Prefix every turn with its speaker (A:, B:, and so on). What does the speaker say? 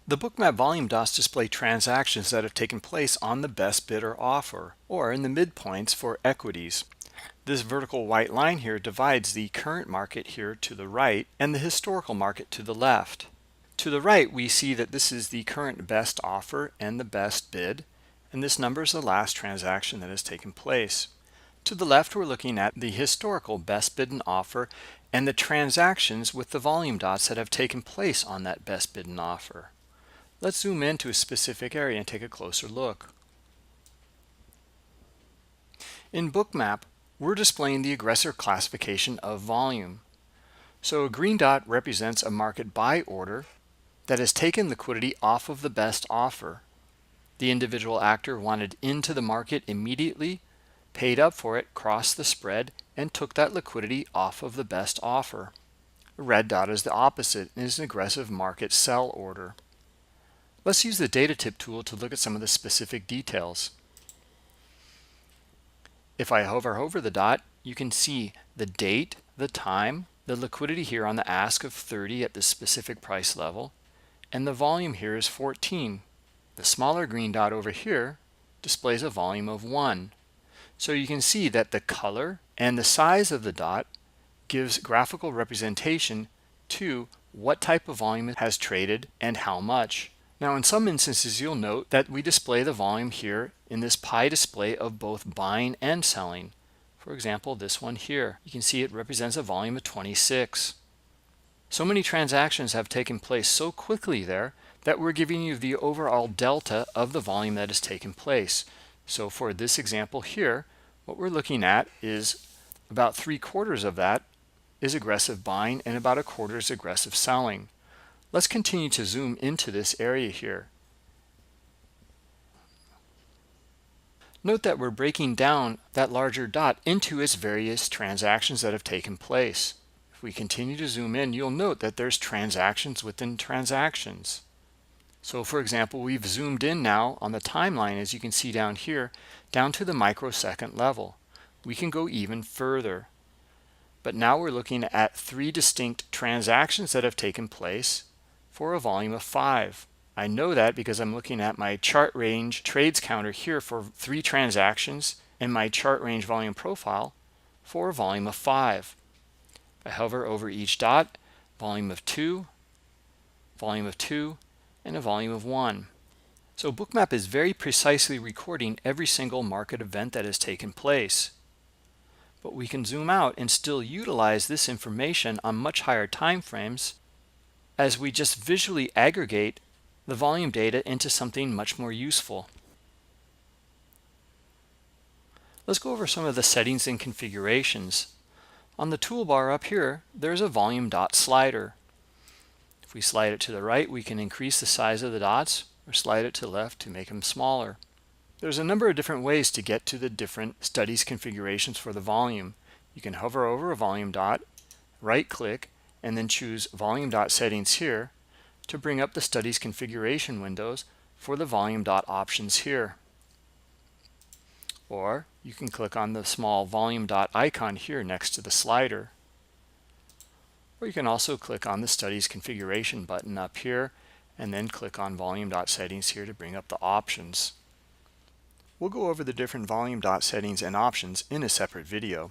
A: The Bookmap volume dots display transactions that have taken place on the best bid or offer, or in the midpoints for equities. This vertical white line here divides the current market here to the right and the historical market to the left. To the right, we see that this is the current best offer and the best bid, and this number is the last transaction that has taken place. To the left, we're looking at the historical best bid and offer and the transactions with the volume dots that have taken place on that best bid and offer. Let's zoom into a specific area and take a closer look. In Bookmap, we're displaying the aggressor classification of volume. So a green dot represents a market buy order that has taken liquidity off of the best offer. The individual actor wanted into the market immediately, paid up for it, crossed the spread, and took that liquidity off of the best offer. A red dot is the opposite and is an aggressive market sell order. Let's use the data tip tool to look at some of the specific details. If I hover over the dot, you can see the date, the time, the liquidity here on the ask of 30 at this specific price level, and the volume here is 14. The smaller green dot over here displays a volume of 1. So you can see that the color and the size of the dot gives graphical representation to what type of volume it has traded and how much. Now in some instances you'll note that we display the volume here in this pie display of both buying and selling. For example, this one here, you can see it represents a volume of 26. So many transactions have taken place so quickly there that we're giving you the overall delta of the volume that has taken place. So for this example here, what we're looking at is about 3/4 of that is aggressive buying and about 1/4 is aggressive selling. Let's continue to zoom into this area here. Note that we're breaking down that larger dot into its various transactions that have taken place. If we continue to zoom in, you'll note that there's transactions within transactions. So for example, we've zoomed in now on the timeline, as you can see down here, down to the microsecond level. We can go even further. But now we're looking at 3 distinct transactions that have taken place for a volume of 5. I know that because I'm looking at my chart range trades counter here for 3 transactions and my chart range volume profile for a volume of 5. If I hover over each dot, volume of 2, and a volume of 1. So Bookmap is very precisely recording every single market event that has taken place. But we can zoom out and still utilize this information on much higher time frames as we just visually aggregate the volume data into something much more useful. Let's go over some of the settings and configurations. On the toolbar up here, there's a volume dot slider. If we slide it to the right, we can increase the size of the dots or slide it to the left to make them smaller. There's a number of different ways to get to the different studies configurations for the volume. You can hover over a volume dot, right click, and then choose volume dot settings here to bring up the studies configuration windows for the volume dot options here. Or you can click on the small volume dot icon here next to the slider. Or you can also click on the studies configuration button up here and then click on volume dot settings here to bring up the options. We'll go over the different volume dot settings and options in a separate video.